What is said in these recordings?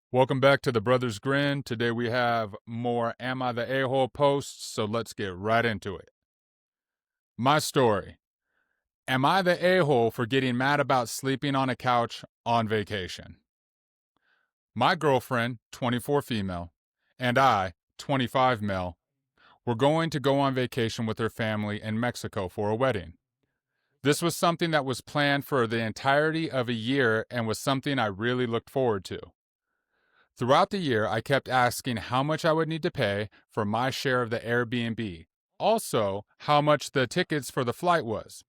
Welcome back to the Brothers Grin. Today we have more Am I the A-hole posts, so let's get right into it. My story. Am I the a-hole for getting mad about sleeping on a couch on vacation? My girlfriend, 24 female, and I, 25 male, were going to go on vacation with her family in Mexico for a wedding. This was something that was planned for the entirety of a year and was something I really looked forward to. Throughout the year, I kept asking how much I would need to pay for my share of the Airbnb. Also, how much the tickets for the flight was.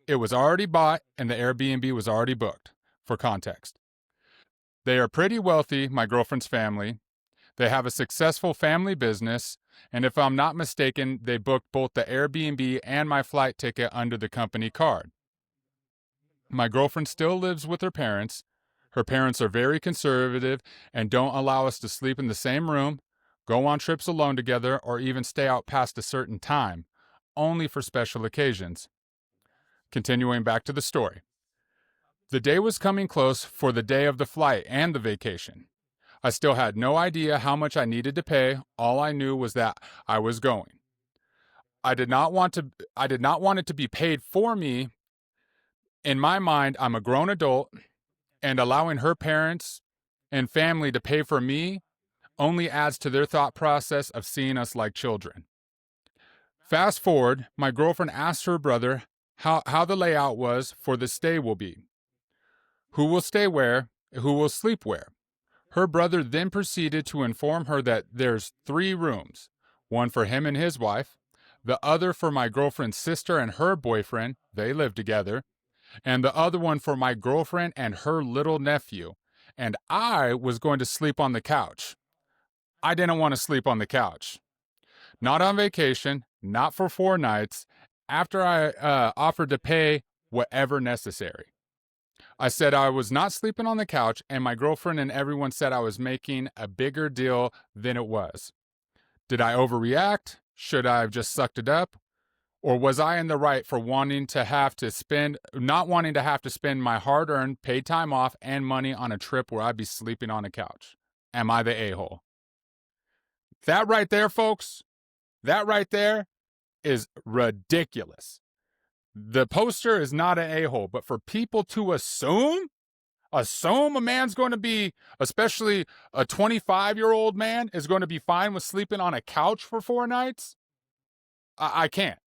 It was already bought and the Airbnb was already booked, for context. They are pretty wealthy, my girlfriend's family. They have a successful family business, and if I'm not mistaken, they booked both the Airbnb and my flight ticket under the company card. My girlfriend still lives with her parents. Her parents are very conservative and don't allow us to sleep in the same room, go on trips alone together, or even stay out past a certain time, only for special occasions. Continuing back to the story. The day was coming close for the day of the flight and the vacation. I still had no idea how much I needed to pay. All I knew was that I was going. I did not want it to be paid for me. In my mind, I'm a grown adult, and allowing her parents and family to pay for me only adds to their thought process of seeing us like children. Fast forward, my girlfriend asked her brother how the layout was for the stay will be. Who will stay where, who will sleep where. Her brother then proceeded to inform her that there's 3 rooms, one for him and his wife, the other for my girlfriend's sister and her boyfriend, they live together, and the other one for my girlfriend and her little nephew, and I was going to sleep on the couch. I didn't want to sleep on the couch. Not on vacation, not for 4 nights, after I offered to pay whatever necessary. I said I was not sleeping on the couch, and my girlfriend and everyone said I was making a bigger deal than it was. Did I overreact? Should I have just sucked it up? Or was I in the right for not wanting to have to spend my hard-earned paid time off and money on a trip where I'd be sleeping on a couch? Am I the a-hole? That right there, folks, that right there is ridiculous. The poster is not an a-hole, but for people to assume a man's going to be, especially a 25-year-old man, is going to be fine with sleeping on a couch for 4 nights? I can't.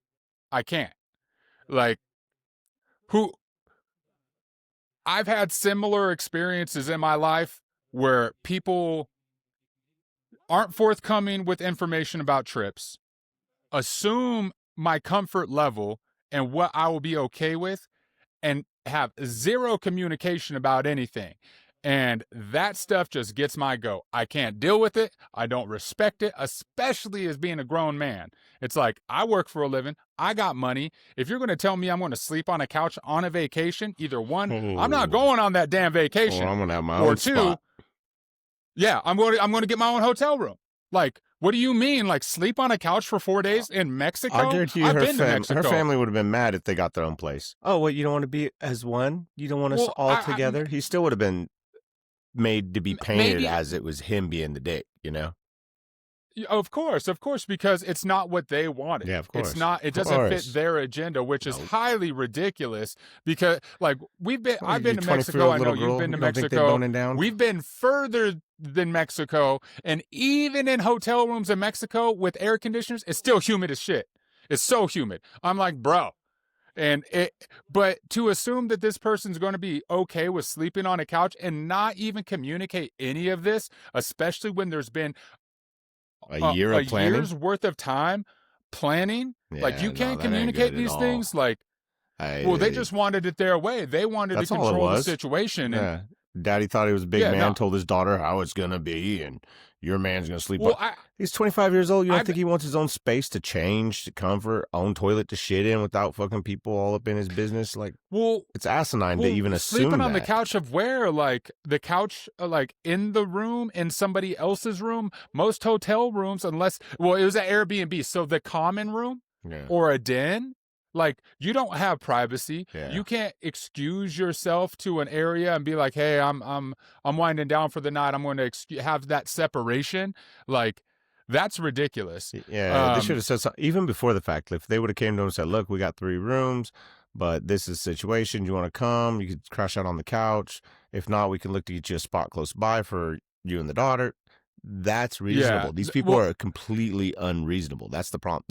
Like, I've had similar experiences in my life where people aren't forthcoming with information about trips, assume my comfort level and what I will be okay with, and have zero communication about anything. And that stuff just gets my goat. I can't deal with it. I don't respect it, especially as being a grown man. It's like, I work for a living. I got money. If you're going to tell me I'm going to sleep on a couch on a vacation, either one, I'm not going on that damn vacation. I'm going to have my own spot. Yeah, I'm going to get my own hotel room. Like, what do you mean? Like, sleep on a couch for 4 days in Mexico? I'll guarantee you her family would have been mad if they got their own place. Oh, what, you don't want to be as one? You don't want us all together? He still would have been made to be painted as it was him being the dick, you know? Of course, because it's not what they wanted. Yeah, of course. It's not. It doesn't fit their agenda, which is highly ridiculous. Because, like, I've been to Mexico. I know you've been to Mexico. We've been further than Mexico, and even in hotel rooms in Mexico with air conditioners, it's still humid as shit. It's so humid. I'm like, bro. But to assume that this person's going to be okay with sleeping on a couch and not even communicate any of this, especially when there's been a year's worth of time planning, like, you can't communicate these things. Like, they just wanted it their way. They wanted to control the situation. Yeah. Daddy thought he was a big man, told his daughter how it's going to be, and your man's going to sleep. He's 25 years old. You don't think he wants his own space to change, to comfort, own toilet to shit in without fucking people all up in his business? Like, it's asimine to even assume sleeping that. On the couch of where? Like, the couch, like, in the room, in somebody else's room? Most hotel rooms, unless, it was an Airbnb, so the common room or a den, Like, you don't have privacy. Yeah. You can't excuse yourself to an area and be like, "Hey, I'm winding down for the night. I'm going to have that separation." Like, that's ridiculous. Yeah, they should have said something even before the fact. If they would have came to him and said, "Look, we got 3 rooms, but this is the situation. You want to come? You could crash out on the couch. If not, we can look to get you a spot close by for you and the daughter." That's reasonable. Yeah. These people are completely unreasonable. That's the problem.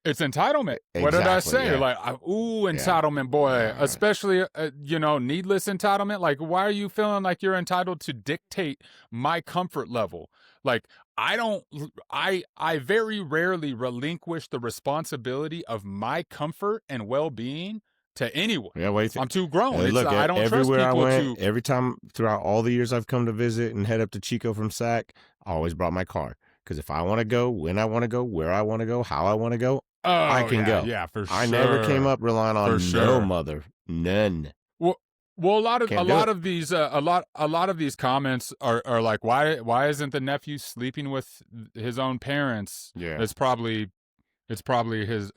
It's entitlement. Exactly, What did I say? yeah. Like, entitlement, boy. Right. Especially, needless entitlement. Like, why are you feeling like you're entitled to dictate my comfort level? Like, I very rarely relinquish the responsibility of my comfort and well-being to anyone. Yeah, what do you think? I'm too grown. Hey, look, I don't trust everywhere people I went, every time throughout all the years I've come to visit and head up to Chico from SAC, I always brought my car. Because if I want to go, when I want to go, where I want to go, how I want to go, I can go. Yeah, for sure. I never came up relying on no mother, none. Well, a lot of these comments are like, why isn't the nephew sleeping with his own parents? Yeah, it's probably his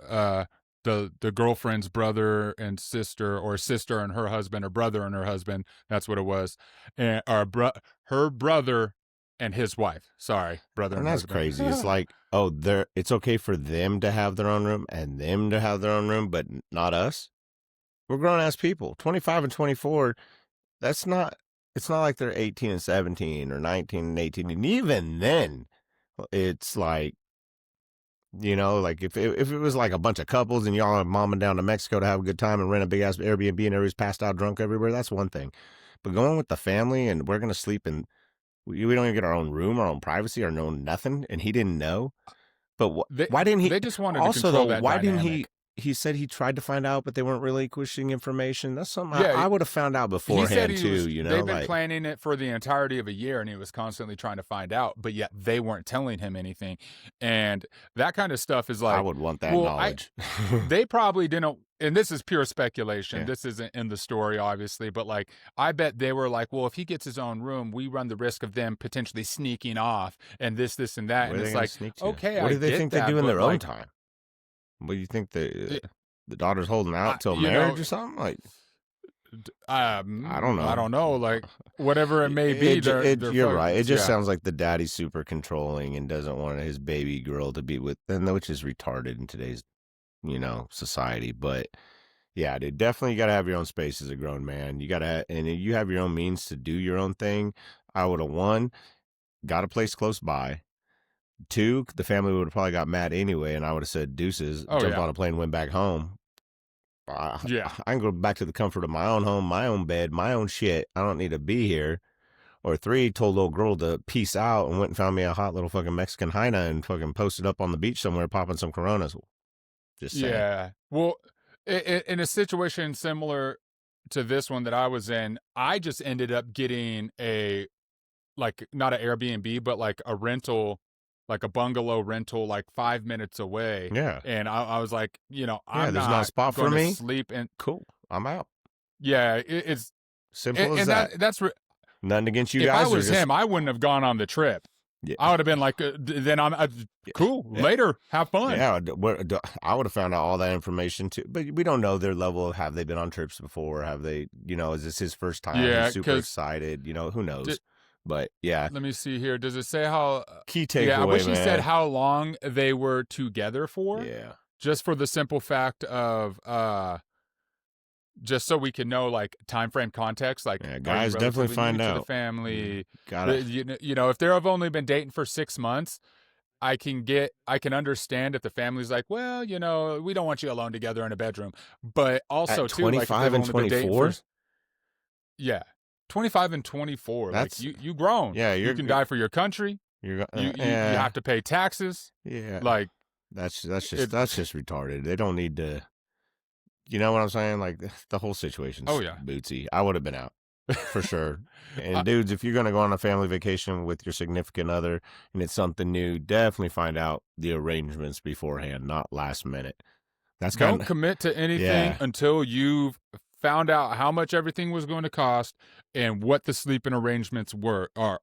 the girlfriend's brother and sister, or sister and her husband, or brother and her husband. That's what it was, and her brother and his wife. Sorry, brother and that's husband. crazy. It's like, it's okay for them to have their own room and them to have their own room, but not us. We're grown ass people. 25 and 24. It's not like they're 18 and 17 or 19 and 18. And even then, it's like, like if it was like a bunch of couples and y'all are momming down to Mexico to have a good time and rent a big ass Airbnb and everybody's passed out drunk everywhere, that's one thing. But going with the family and we're going to sleep in, we don't even get our own room, our own privacy, or know nothing, and he didn't know. But why didn't he? They just wanted also, to control though, that why dynamic. didn't he? He said he tried to find out, but they weren't relinquishing information. That's something I would have found out beforehand too. They've been planning it for the entirety of a year, and he was constantly trying to find out, but yet they weren't telling him anything. And that kind of stuff is like, I would want that knowledge. They probably didn't. And this is pure speculation. Yeah. This isn't in the story, obviously, but like, I bet they were like, well, if he gets his own room, we run the risk of them potentially sneaking off and this, and that. And it's like, okay, what do they think they do in their own time? What do you think the daughter's holding out till marriage or something? Like, I don't know. I don't know. Like, whatever it may be. You're right. It just sounds like the daddy's super controlling and doesn't want his baby girl to be with them, which is retarded in today's, society. But yeah, dude, definitely you got to have your own space as a grown man. You got to, and you have your own means to do your own thing. I would have got a place close by. 2, the family would have probably got mad anyway, and I would have said deuces, jumped on a plane, went back home. I can go back to the comfort of my own home, my own bed, my own shit. I don't need to be here. Or 3, told little girl to peace out and went and found me a hot little fucking Mexican hyena and fucking posted up on the beach somewhere popping some Coronas. Just saying. Yeah. Well, in a situation similar to this one that I was in, I just ended up getting not an Airbnb, but like a rental, like a bungalow rental, like 5 minutes away. Yeah. And I was like, I'm there's not not a spot for me. Sleep and cool. I'm out. Yeah. It's simple as that. That's nothing against you guys. If I was him, I wouldn't have gone on the trip. Yeah. I would have been like, then cool. Yeah. Later, have fun. Yeah, I would have found out all that information too. But we don't know their level of, have they been on trips before? Have they, is this his first time? Yeah, he's super excited. Who knows? But yeah. Let me see here. Does it say how? Key takeaway, yeah, I wish he said how long they were together for. Yeah. Just for the simple fact of, just so we can know, like, time frame context, like, guys, definitely find out. The family, got it. If they've only been dating for 6 months, I can understand if the family's like, well, we don't want you alone together in a bedroom, but also at 25 and 24. Yeah, 25 and 24. That's like you grown. Yeah, you can die for your country. You have to pay taxes. Yeah, like that's just retarded. They don't need to. You know what I'm saying? Like, the whole situation's bootsy. I would have been out for sure. And dudes, if you're going to go on a family vacation with your significant other and it's something new, definitely find out the arrangements beforehand, not last minute. Don't commit to anything until you've found out how much everything was going to cost and what the sleeping arrangements were. I'm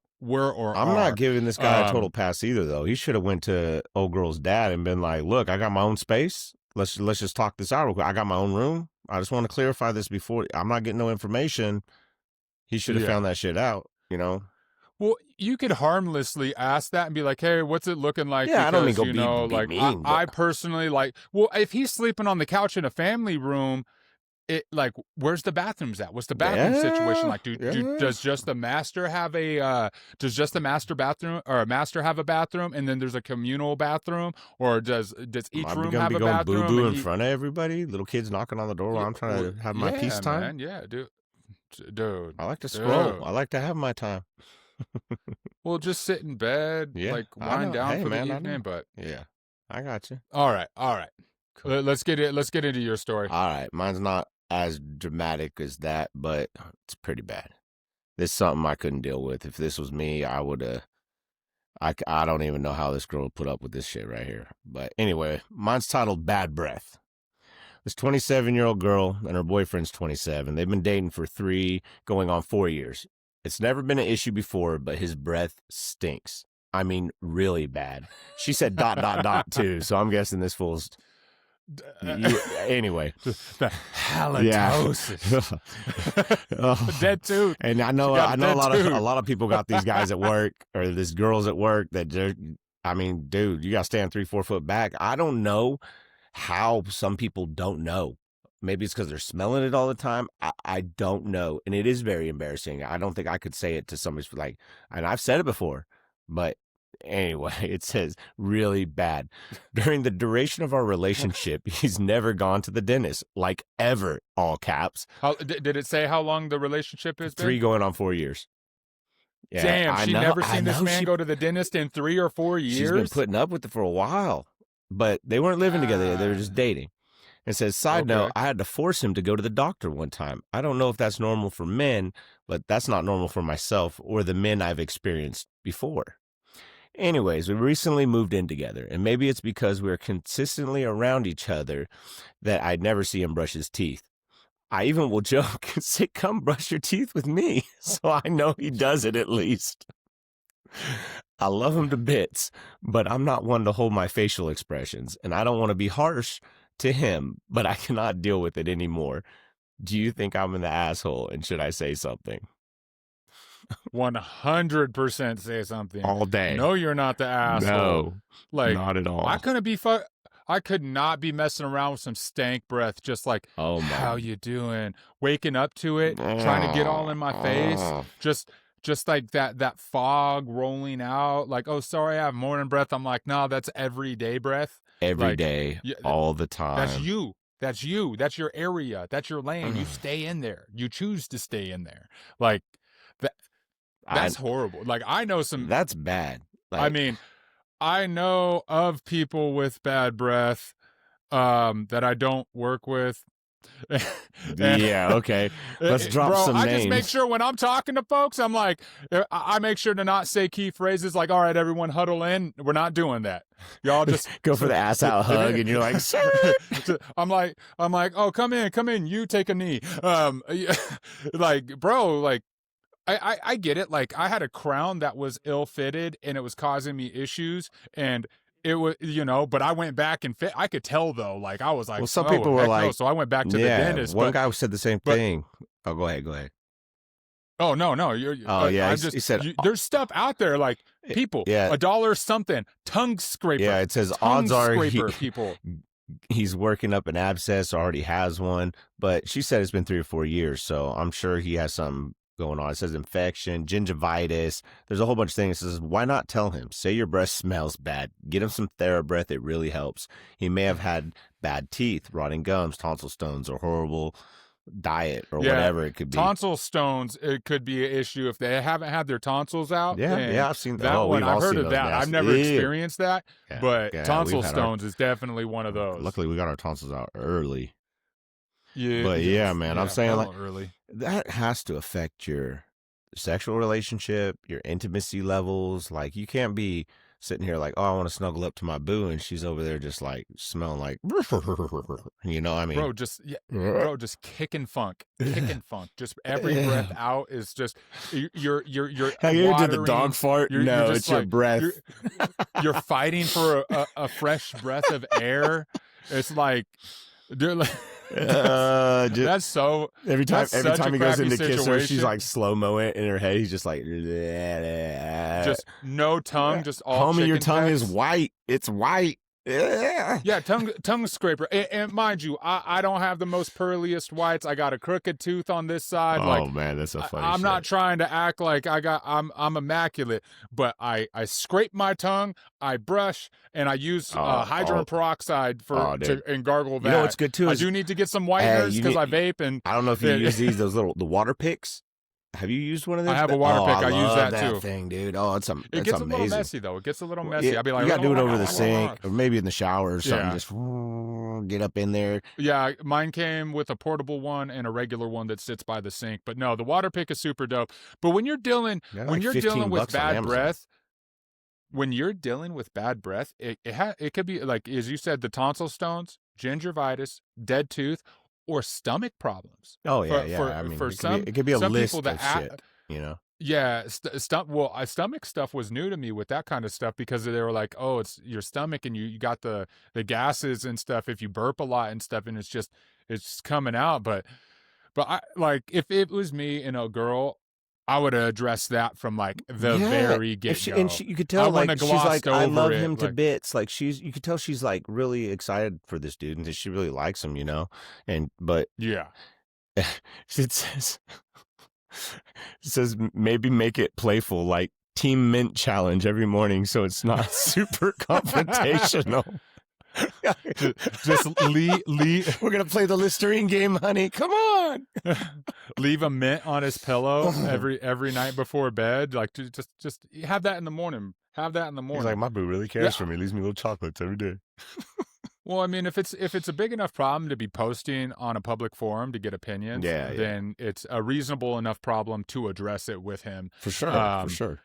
not giving this guy a total pass either, though. He should have went to old girl's dad and been like, look, I got my own space. let's just talk this out real quick. I got my own room. I just want to clarify this before. I'm not getting no information. He should have found that shit out, you know? Well, you could harmlessly ask that and be like, hey, what's it looking like? Yeah, because, I don't mean go you be, know, be like, mean. I personally, like, well, if he's sleeping on the couch in a family room, it like, where's the bathrooms at? What's the bathroom situation like? Does just the master have a bathroom, or a master have a bathroom, and then there's a communal bathroom, or does each room have a bathroom? Boo boo in front of everybody, little kids knocking on the door while I'm trying to have my peace time. Man, yeah, dude. I like to scroll. I like to have my time. Well, just sit in bed, like wind down for the evening. But yeah, I got you. All right. Cool. Let's get into your story. All right, mine's not as dramatic as that, but it's pretty bad. This is something I couldn't deal with. If this was me, I would I don't even know how this girl would put up with this shit right here. But anyway, mine's titled Bad Breath. This 27-year-old girl and her boyfriend's 27. They've been dating for 3, going on 4 years. It's never been an issue before, but his breath stinks. I mean, really bad. She said ... too, so I'm guessing this fool's... anyway, the halitosis, dead tooth, and I know a lot of people got these guys at work, or these girls at work that I mean, dude, you got to stand 3-4 foot back. I don't know how some people don't know. Maybe it's because they're smelling it all the time. I don't know, and it is very embarrassing. I don't think I could say it to somebody like, and I've said it before, but. Anyway, it says really bad. During the duration of our relationship, he's never gone to the dentist, like ever, all caps. Did it say how long the relationship has been? 3 going on 4 years. Yeah, damn, never seen this man go to the dentist in 3 or 4 years? She's been putting up with it for a while, but they weren't living together. They were just dating. It says, side note, I had to force him to go to the doctor one time. I don't know if that's normal for men, but that's not normal for myself or the men I've experienced before. Anyways, we recently moved in together, and maybe it's because we were consistently around each other that I'd never see him brush his teeth. I even will joke, say, come brush your teeth with me, so I know he does it at least. I love him to bits, but I'm not one to hold my facial expressions, and I don't want to be harsh to him, but I cannot deal with it anymore. Do you think I'm an asshole, and should I say something? 100% say something all day. No, you're not the asshole. No, like not at all. I could not be messing around with some stank breath, just like, oh my, how you doing? Waking up to it, trying to get all in my face, just like that fog rolling out. Like, oh, sorry, I have morning breath. I'm like, no, that's everyday breath. Every day, all the time. That's you. That's you. That's your area. That's your lane. You stay in there. You choose to stay in there. Like that. That's horrible. Like, I know some... That's bad. Like, I mean, I know of people with bad breath that I don't work with. Yeah, okay. Let's drop some names. I just make sure when I'm talking to folks, I'm like, I make sure to not say key phrases like, all right, everyone huddle in. We're not doing that. Y'all just... Go for the ass out hug, and you're like, sir. I'm like, oh, come in. You take a knee. Like, bro, like, I get it. Like, I had a crown that was ill-fitted and it was causing me issues, and it was, but I went back and fit. I could tell though. Like, I was like, well, some people were like, no. So I went back to the dentist. One guy said the same thing. Oh, go ahead. Oh, no. He said, there's stuff out there, like, people, $1 something, tongue scraper. Yeah, it says odds are people. He's working up an abscess, already has one, but she said it's been 3 or 4 years. So I'm sure he has some going on. It says infection, gingivitis. There's a whole bunch of things. It says, why not tell him? Say your breath smells bad. Get him some TheraBreath. It really helps. He may have had bad teeth, rotting gums, tonsil stones, or horrible diet, or whatever it could be. Tonsil stones, it could be an issue if they haven't had their tonsils out. Yeah, I've seen that one. I've heard of that. I've never experienced that, but tonsil stones is definitely one of those. Luckily, we got our tonsils out early. Yeah, but man, I'm saying, like, early. That has to affect your sexual relationship, your intimacy levels. Like, you can't be sitting here like, oh, I want to snuggle up to my boo, and she's over there just like smelling like, I mean, bro, just kicking funk, just every breath out is just you're have you ever did the dog fart? No, it's your breath. You're fighting for a fresh breath of air. It's like, dude, like, that's so. Every time he goes in to kiss her, she's like slow-mo it in her head. He's just like, just no tongue, just all. Homie, your tongue pecks. is white. It's white. Yeah, tongue scraper. And mind you, I don't have the most pearliest whites. I got a crooked tooth on this side. Oh man, that's so funny. I'm not trying to act like I'm immaculate, but I scrape my tongue, I brush, and I use hydrogen peroxide and gargle that. You know what's good too? I do need to get some whiteners because I vape, and I don't know if you use the water picks. Have you used one of those? I have a water pick. I use that too. Thing, dude. Oh, it gets amazing. A little messy though. It gets a little messy. I'd be like, you gotta do it over the sink or maybe in the shower or something. Yeah. Just get up in there. Yeah, mine came with a portable one and a regular one that sits by the sink. But no, the water pick is super dope. But when you're dealing with bad breath, it could be like, as you said, the tonsil stones, gingivitis, dead tooth, or stomach problems. Oh yeah, it could be a list of shit, you know. Yeah, stomach stuff was new to me with that kind of stuff because they were like, oh, it's your stomach and you got the gases and stuff if you burp a lot and stuff, and it's coming out. But I like, if it was me and a girl, I would address that from like the very get-go. And you could tell, like, she's like, I love him to bits. Like, you could tell she's like really excited for this dude and that she really likes him, you know. But yeah, it says maybe make it playful, like Team Mint challenge every morning, so it's not super confrontational. just leave. We're gonna play the Listerine game, honey. Come on. Leave a mint on his pillow every night before bed. Like, just have that in the morning. Have that in the morning. He's like, my boo really cares for me. Leaves me little chocolates every day. Well, I mean, if it's a big enough problem to be posting on a public forum to get opinions, then it's a reasonable enough problem to address it with him. For sure, for sure.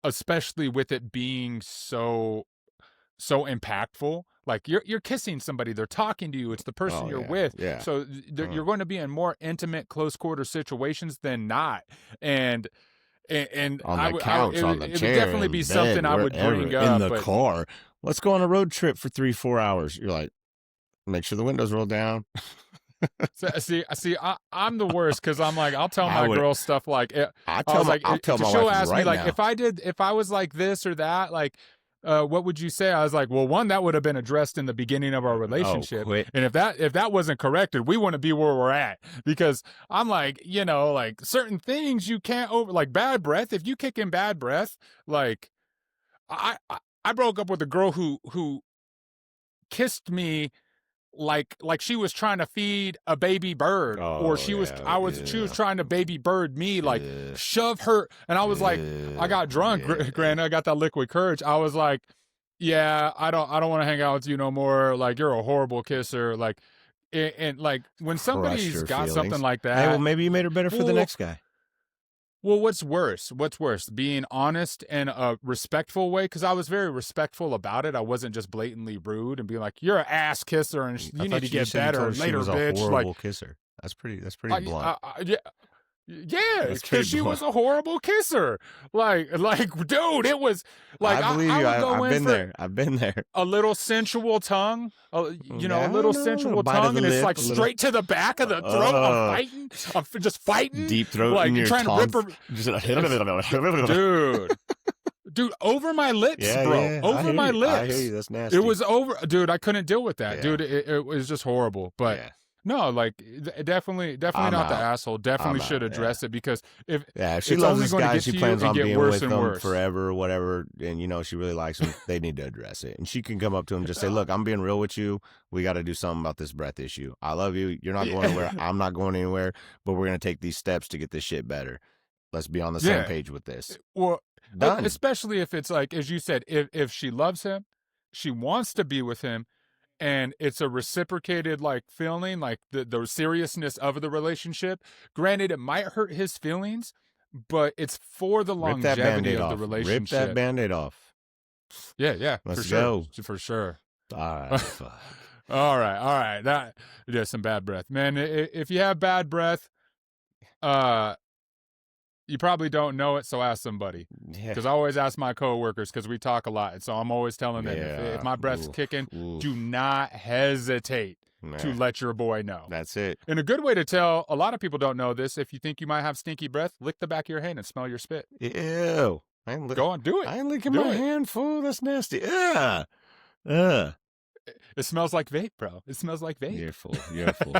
Especially with it being so impactful. Like, you're kissing somebody, they're talking to you, it's the person you're with. Yeah. So you're going to be in more intimate, close quarter situations than not. And on the couch, on the chair, it would definitely be something I would bring up in the car. Let's go on a road trip for 3-4 hours. You're like, make sure the windows roll down. See, I'm the worst because I'm like, I'll tell my girl stuff like, I'll tell my she'll wife ask me like, now. if I was like this or that, like, what would you say? I was like, well, one, that would have been addressed in the beginning of our relationship. And if that wasn't corrected, we wouldn't be where we're at, because I'm like, you know, like, certain things you can't like bad breath. If you kick in bad breath, like, I broke up with a girl who kissed me like she was trying to feed a baby bird, or she was trying to baby bird me, like shove her. And I was like, I got drunk, granted, I got that liquid courage. I was like, yeah, I don't want to hang out with you no more. Like, you're a horrible kisser. Like, and like, when somebody's got something like that, hey, well, maybe you made her better for the next guy. Well, what's worse? Being honest in a respectful way? Because I was very respectful about it. I wasn't just blatantly rude and being like, "You're an ass kisser and you need to get better later, bitch." A horrible kisser. That's pretty blunt. Yeah, because she was a horrible kisser. Like, dude, it was like, I believe you. I've been there. A little sensual tongue, a little sensual tongue, and it's like straight to the back of the throat. I'm just fighting. Deep throat, like, in your trying taunt. to rip her. Dude, over my lips, bro. Yeah. Over my lips. I hear you. That's nasty. It was over, dude. I couldn't deal with that, dude. It was just horrible, but. Yeah. No, like, definitely not the asshole. Definitely should address it, because if she loves this guy, she plans on being with him forever, or whatever, and she really likes him, they need to address it. And she can come up to him and just say, "Look, I'm being real with you. We got to do something about this breath issue. I love you. You're not going anywhere. I'm not going anywhere. But we're gonna take these steps to get this shit better. Let's be on the same page with this." Well, done. Especially if it's like, as you said, if she loves him, she wants to be with him, and it's a reciprocated, like, feeling, like the seriousness of the relationship. Granted, it might hurt his feelings, but it's for the longevity of the relationship. Rip that Band-Aid off. Yeah. Let's go. For sure. All right. All right. That, some bad breath, man. If you have bad breath, You probably don't know it, so ask somebody. Because I always ask my coworkers because we talk a lot. And so I'm always telling them if my breath's kicking, do not hesitate to let your boy know. That's it. And a good way to tell, a lot of people don't know this, if you think you might have stinky breath, lick the back of your hand and smell your spit. Ew. Go on, do it. I ain't licking my hand, fool. That's nasty. It smells like vape, bro. It smells like vape. You're full. You're full.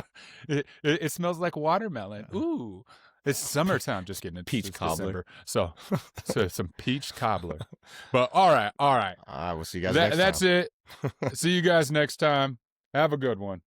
It smells like watermelon. Ooh. It's summertime. Just kidding. It's peach cobbler. December. So some peach cobbler. But all right. We'll see you guys next time. That's it. See you guys next time. Have a good one.